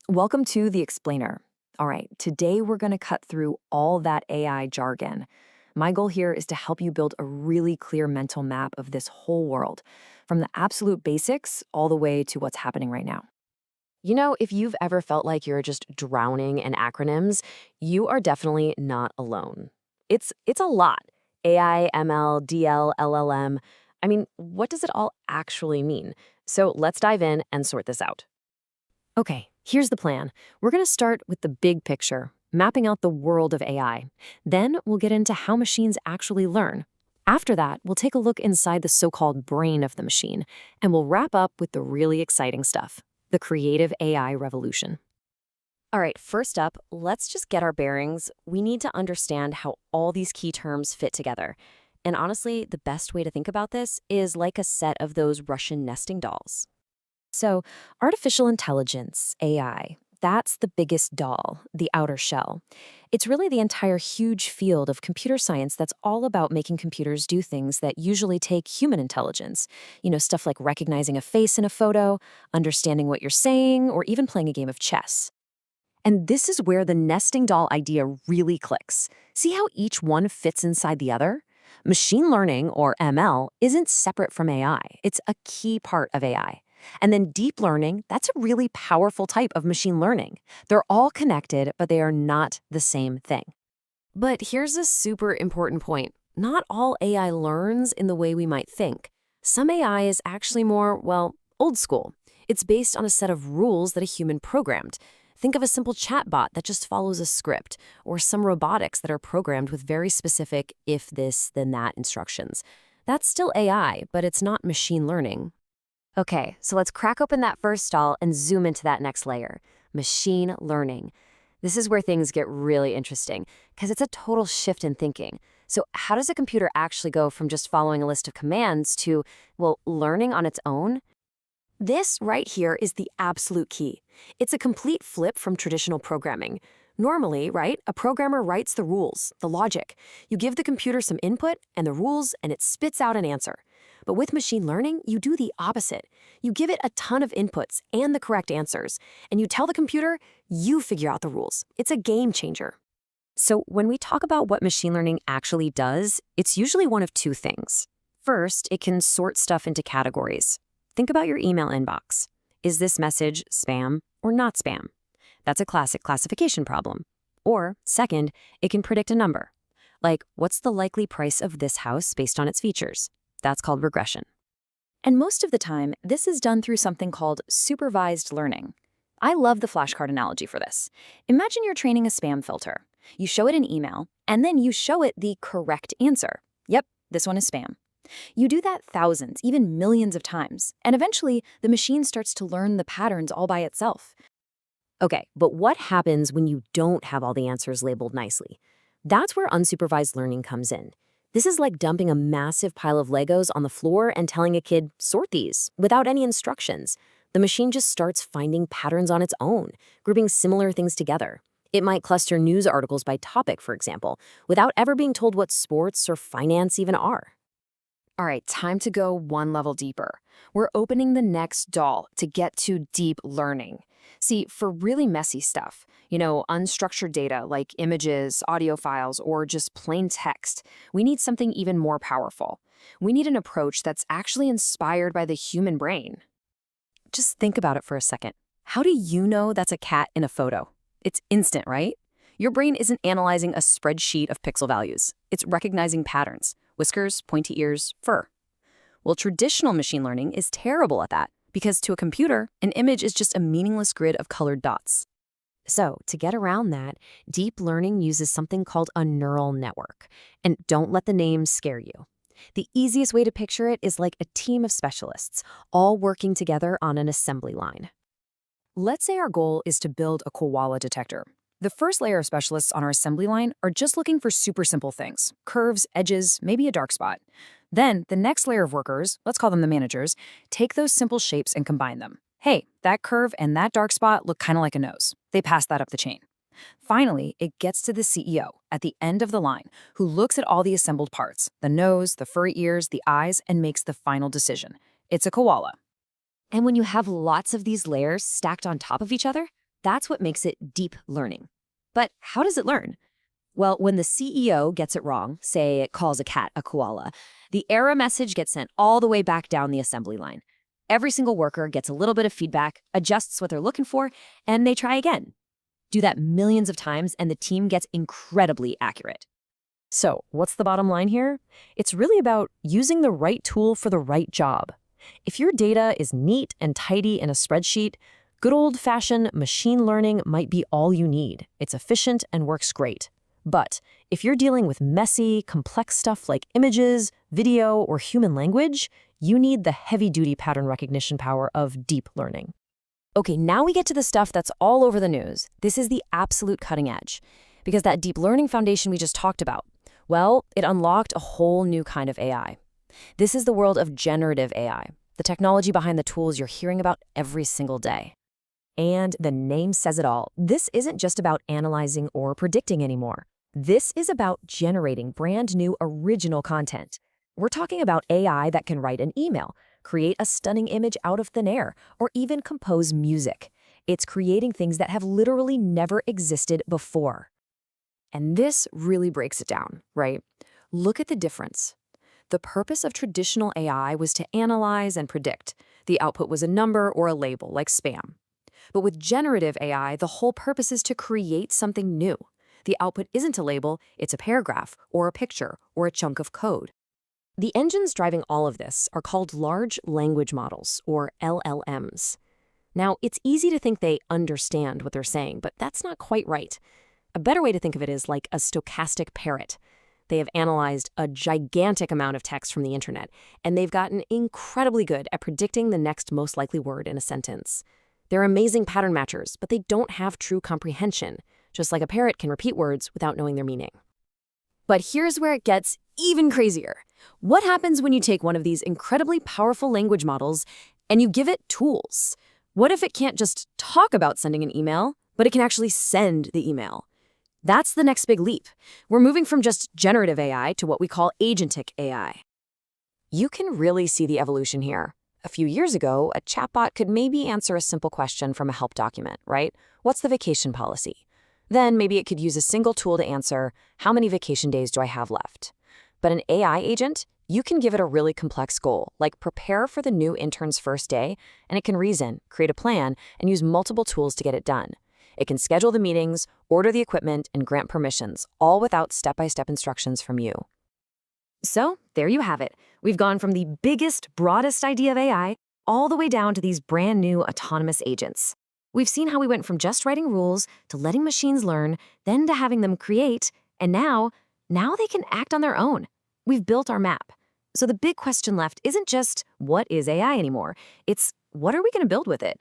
Welcome to The Explainer. All right, today we're going to cut through all that AI jargon. My goal here is to help you build a really clear mental map of this whole world, from the absolute basics all the way to what's happening right now. If you've ever felt like you're just drowning in acronyms, you are definitely not alone. It's a lot. AI, ML, DL, LLM. I mean, what does it all actually mean? So let's dive in and sort this out. Okay, here's the plan. We're going to start with the big picture, mapping out the world of AI. Then we'll get into how machines actually learn. After that, we'll take a look inside the so-called brain of the machine, and we'll wrap up with the really exciting stuff, the creative AI revolution. All right, first up, let's just get our bearings. We need to understand how all these key terms fit together. And honestly, the best way to think about this is like a set of those Russian nesting dolls. So, artificial intelligence, AI, that's the biggest doll, the outer shell. It's really the entire huge field of computer science that's all about making computers do things that usually take human intelligence. Stuff like recognizing a face in a photo, understanding what you're saying, or even playing a game of chess. And this is where the nesting doll idea really clicks. See how each one fits inside the other? Machine learning, or ML, isn't separate from AI. It's a key part of AI. And then deep learning, that's a really powerful type of machine learning. They're all connected, but they are not the same thing. But here's a super important point. Not all AI learns in the way we might think. Some AI is actually more, well, old school. It's based on a set of rules that a human programmed. Think of a simple chatbot that just follows a script, or some robotics that are programmed with very specific if this, then that instructions. That's still AI, but it's not machine learning. Okay, so let's crack open that first stall and zoom into that next layer, machine learning. This is where things get really interesting, because it's a total shift in thinking. So how does a computer actually go from just following a list of commands to, well, learning on its own? This right here is the absolute key. It's a complete flip from traditional programming. Normally, right, a programmer writes the rules, the logic. You give the computer some input and the rules, and it spits out an answer. But with machine learning, you do the opposite. You give it a ton of inputs and the correct answers, and you tell the computer, you figure out the rules. It's a game changer. So when we talk about what machine learning actually does, it's usually one of two things. First, it can sort stuff into categories. Think about your email inbox. Is this message spam or not spam? That's a classic classification problem. Or, second, it can predict a number. Like, what's the likely price of this house based on its features? That's called regression. And most of the time, this is done through something called supervised learning. I love the flashcard analogy for this. Imagine you're training a spam filter. You show it an email, and then you show it the correct answer. Yep, this one is spam. You do that thousands, even millions of times, and eventually the machine starts to learn the patterns all by itself. Okay, but what happens when you don't have all the answers labeled nicely? That's where unsupervised learning comes in. This is like dumping a massive pile of Legos on the floor and telling a kid, sort these, without any instructions. The machine just starts finding patterns on its own, grouping similar things together. It might cluster news articles by topic, for example, without ever being told what sports or finance even are. All right, time to go one level deeper. We're opening the next doll to get to deep learning. See, for really messy stuff, unstructured data like images, audio files, or just plain text, we need something even more powerful. We need an approach that's actually inspired by the human brain. Just think about it for a second. How do you know that's a cat in a photo? It's instant, right? Your brain isn't analyzing a spreadsheet of pixel values. It's recognizing patterns. Whiskers, pointy ears, fur. Well, traditional machine learning is terrible at that because to a computer, an image is just a meaningless grid of colored dots. So, to get around that, deep learning uses something called a neural network. And don't let the name scare you. The easiest way to picture it is like a team of specialists, all working together on an assembly line. Let's say our goal is to build a koala detector. The first layer of specialists on our assembly line are just looking for super simple things, curves, edges, maybe a dark spot. Then the next layer of workers, let's call them the managers, take those simple shapes and combine them. Hey, that curve and that dark spot look kind of like a nose. They pass that up the chain. Finally, it gets to the CEO at the end of the line, who looks at all the assembled parts, the nose, the furry ears, the eyes, and makes the final decision. It's a koala. And when you have lots of these layers stacked on top of each other, That's what makes it deep learning. But how does it learn? Well, when the CEO gets it wrong, say it calls a cat a koala, the error message gets sent all the way back down the assembly line. Every single worker gets a little bit of feedback, adjusts what they're looking for, and they try again. Do that millions of times, and the team gets incredibly accurate. So, what's the bottom line here? It's really about using the right tool for the right job. If your data is neat and tidy in a spreadsheet, good old-fashioned machine learning might be all you need. It's efficient and works great. But if you're dealing with messy, complex stuff like images, video, or human language, you need the heavy-duty pattern recognition power of deep learning. Okay, now we get to the stuff that's all over the news. This is the absolute cutting edge. Because that deep learning foundation we just talked about, well, it unlocked a whole new kind of AI. This is the world of generative AI, the technology behind the tools you're hearing about every single day. And the name says it all. This isn't just about analyzing or predicting anymore. This is about generating brand new original content. We're talking about AI that can write an email, create a stunning image out of thin air, or even compose music. It's creating things that have literally never existed before. And this really breaks it down, right? Look at the difference. The purpose of traditional AI was to analyze and predict. The output was a number or a label, like spam. But with generative AI, the whole purpose is to create something new. The output isn't a label, it's a paragraph, or a picture, or a chunk of code. The engines driving all of this are called large language models, or LLMs. Now, it's easy to think they understand what they're saying, but that's not quite right. A better way to think of it is like a stochastic parrot. They have analyzed a gigantic amount of text from the internet, and they've gotten incredibly good at predicting the next most likely word in a sentence. They're amazing pattern matchers, but they don't have true comprehension, just like a parrot can repeat words without knowing their meaning. But here's where it gets even crazier. What happens when you take one of these incredibly powerful language models and you give it tools? What if it can't just talk about sending an email, but it can actually send the email? That's the next big leap. We're moving from just generative AI to what we call agentic AI. You can really see the evolution here. A few years ago, a chatbot could maybe answer a simple question from a help document, right? What's the vacation policy? Then maybe it could use a single tool to answer, how many vacation days do I have left? But an AI agent, you can give it a really complex goal, like prepare for the new intern's first day, and it can reason, create a plan, and use multiple tools to get it done. It can schedule the meetings, order the equipment, and grant permissions, all without step-by-step instructions from you. So, there you have it. We've gone from the biggest, broadest idea of AI all the way down to these brand new autonomous agents. We've seen how we went from just writing rules to letting machines learn, then to having them create, and now they can act on their own. We've built our map. So the big question left isn't just what is AI anymore, it's what are we going to build with it?